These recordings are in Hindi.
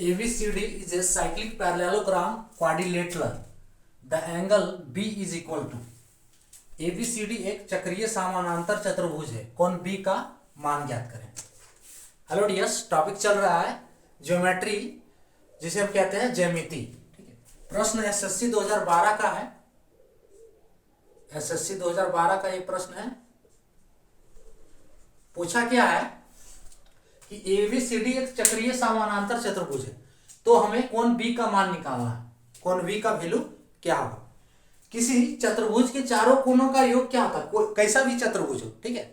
ABCD is a cyclic parallelogram quadrilateral. The angle B is equal to ABCD एक चक्रीय समानांतर चतुर्भुज है, कोण B का मान ज्ञात करें। हेलो डियर्स, टॉपिक चल रहा है ज्योमेट्री, जिसे हम कहते हैं ज्यामिति। ठीक है, प्रश्न एसएससी 2012 का है। एसएससी 2012 का ये प्रश्न है। पूछा क्या है कि एबीसीडी एक चक्रीय समानांतर चतुर्भुज है, तो हमें कोण बी का मान निकालना है। कोण बी का वैल्यू क्या होगा। किसी चतुर्भुज के चारों कोणों का योग क्या होता है, कैसा भी चतुर्भुज हो। ठीक है,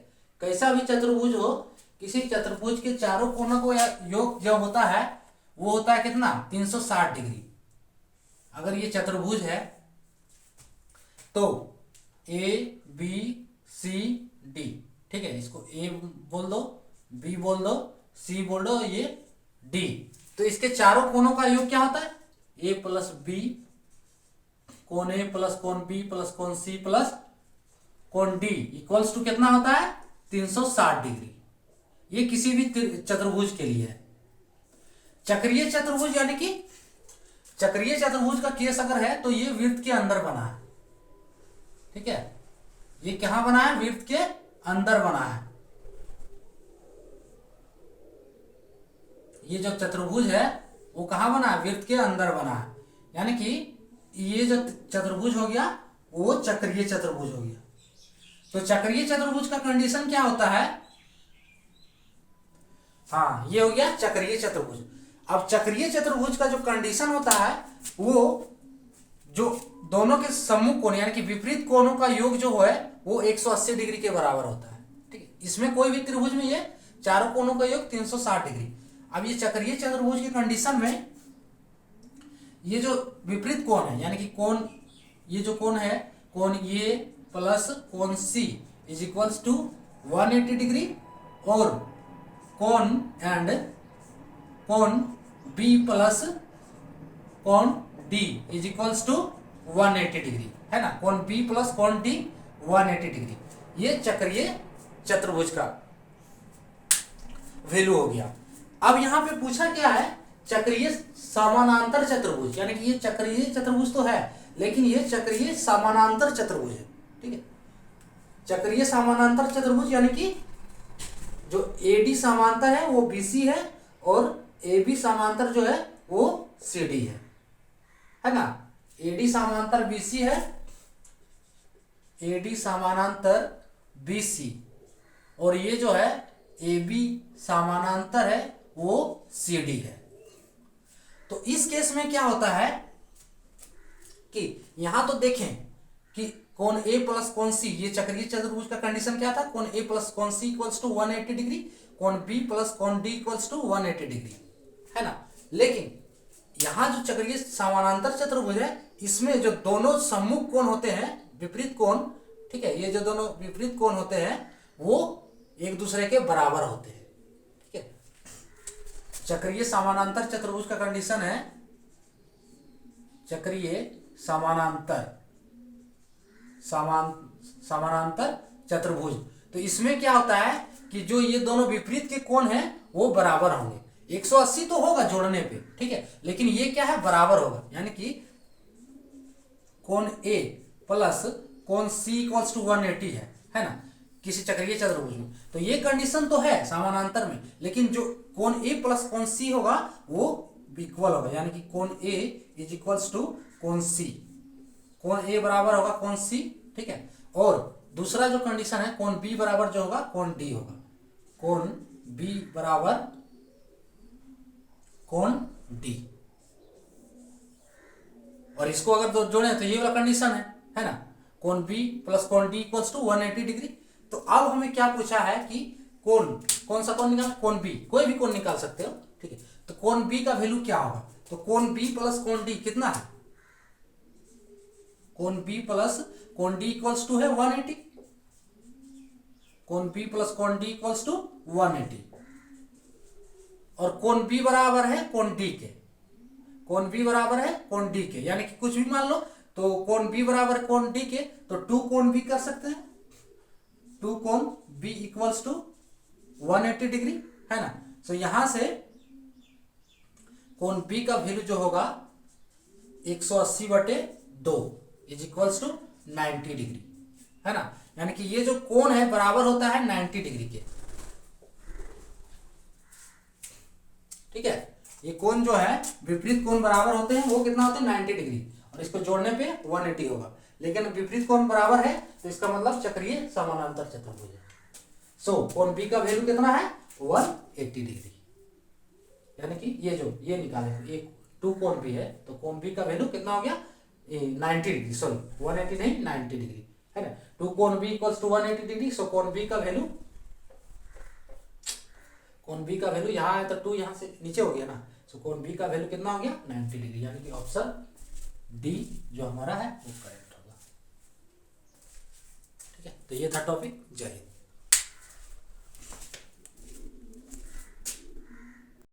कैसा भी चतुर्भुज हो, किसी चतुर्भुज के चारों कोणों को योग जो होता है वो होता है कितना, 360 डिग्री। अगर ये चतुर्भुज है तो ए बी सी डी, ठीक है, इसको ए बोल दो, बी बोल दो, सी बोल दो, ये डी। तो इसके चारों कोणों का योग क्या होता है, ए प्लस बी, कोण ए प्लस कोण बी प्लस कोण सी प्लस कोण डी इक्वल्स टू कितना होता है, 360 डिग्री। ये किसी भी चतुर्भुज के लिए है। चक्रीय चतुर्भुज यानी कि चक्रीय चतुर्भुज का केस अगर है तो ये वृत्त के अंदर बना है। ठीक है, ये कहां बना है, वृत्त के अंदर बना है। ये जो चतुर्भुज है वो कहां बना है, वृत्त के अंदर बना है। यानी कि ये जो चतुर्भुज हो गया वो चक्रीय चतुर्भुज हो गया। तो चक्रीय चतुर्भुज का कंडीशन क्या होता है, हाँ ये हो गया चक्रीय चतुर्भुज। अब चक्रीय चतुर्भुज का जो कंडीशन होता है वो जो दोनों के सम्मुख कोण यानी कि विपरीत कोणों का योग जो है वो 180 डिग्री के बराबर होता है। ठीक है, इसमें कोई भी त्रिभुज में ये चारों कोणों का योग 360 डिग्री। अब ये चक्रीय चतुर्भुज के कंडीशन में ये जो विपरीत कोण है यानी कि कोण, ये जो कोण है कोण ए प्लस कोण C is equals to 180 degree और कोण एंड कोण बी प्लस कोण D is equals to 180 degree, है ना। कोण बी प्लस कोण डी 180 डिग्री, ये चक्रीय चतुर्भुज का वैल्यू हो गया। अब यहां पे पूछा क्या है, चक्रीय समानांतर चतुर्भुज, यानी कि ये चक्रीय चतुर्भुज तो है लेकिन ये चक्रीय समानांतर चतुर्भुज है। ठीक है, चक्रीय समानांतर चतुर्भुज यानी कि जो AD समांतर है वो BC है और AB समांतर जो है वो CD है ना। AD समांतर BC है, AD समानांतर BC, और ये जो है AB समानांतर है वो CD है। तो इस केस में क्या होता है कि यहां तो देखें कि कोण A प्लस कोण C, ये चक्रीय चतुर्भुज का कंडीशन क्या था, कोण A प्लस कोण C इक्वल्स टू 180 डिग्री, कोण B प्लस कोण D इक्वल्स टू 180 डिग्री, है ना। लेकिन यहां जो चक्रीय समानांतर चतुर्भुज है इसमें जो दोनों सम्मुख कोण होते हैं, विपरीत कोण, ठीक है, ये जो दोनों विपरीत कोण होते हैं वो एक दूसरे के बराबर होते हैं। ठीक है, चक्रीय समानांतर चतुर्भुज का कंडीशन है चक्रीय समानांतर चतुर्भुज। तो इसमें क्या होता है कि जो ये दोनों विपरीत के कोण हैं वो बराबर होंगे। 180 तो होगा जोड़ने पे, ठीक है, लेकिन ये क्या है, बराबर होगा। यानी कि कोण A प्लस कोण C इक्वल्स टू 180 है ना, किसी चक्रीय चतुर्भुज में। तो ये कंडीशन तो है समानांतर में, लेकिन जो कोण A प्लस कोण C होगा वो इक्वल होगा। यानी कि कोण A इज इक्वल्स टू कोण C, कोण A बराबर होगा कोण C। ठीक है, और दूसरा जो कंडीशन है कोण B बराबर जो होगा कोण D होगा, कोण B बराबर कोण D। और इसको अगर जोड़े तो ये वाला कंडीशन है ना, कोण B प्लस कोण D इक्वल्स टू 180 डिग्री। तो अब हमें क्या पूछा है कि कौन सा कोण निकाल, कोण B, कोई भी कोण निकाल सकते हो। ठीक है, तो कोण B का वैल्यू क्या होगा, तो कोण B प्लस कोण D कितना है, कोण B प्लस कोण D इक्वल्स टू है 180, कोण B प्लस कोण D इक्वल्स टू 180, और कोण B बराबर है कोण D के, कोण B बराबर है कोण D के, यानी कि कुछ भी मान लो। तो कोण B बराबर कोण D के, तो 2 कोण B कर सकते हैं, 2 कोण B इक्वल्स टू 180 डिग्री, है ना। तो यहां से कोण बी का वैल्यू जो होगा 180/2 इज इक्वल्स टू 90 डिग्री, है ना। यानी कि ये जो कोण है बराबर होता है 90 डिग्री के, ठीक है। ये कोण जो है विपरीत कोण बराबर होते हैं, वो कितना होते हैं 90 डिग्री, और इसको जोड़ने पे 180 होगा। लेकिन विपरीत कोण बराबर है तो इसका मतलब चक्रीय समानांतर चतुर्भुज है। सो कोण बी का वैल्यू कितना है 180 डिग्री, यानी कि ये निकाले एक टू कोण बी है तो कोण बी का वैल्यू कितना हो गया 90 डिग्री, सॉरी 180 नहीं 90 डिग्री, है ना। टू कोण बी इक्वल्स टू 180 डिग्री। सो कोण बी का वैल्यू यहाँ आया तो 2 यहाँ से नीचे हो गया ना। सो कोण बी का वैल्यू कितना हो गया 90 डिग्री, यानी कि ऑप्शन डी जो हमारा है वो करेक्ट होगा, ठीक है। तो ये था टॉपिक। जय हिंद।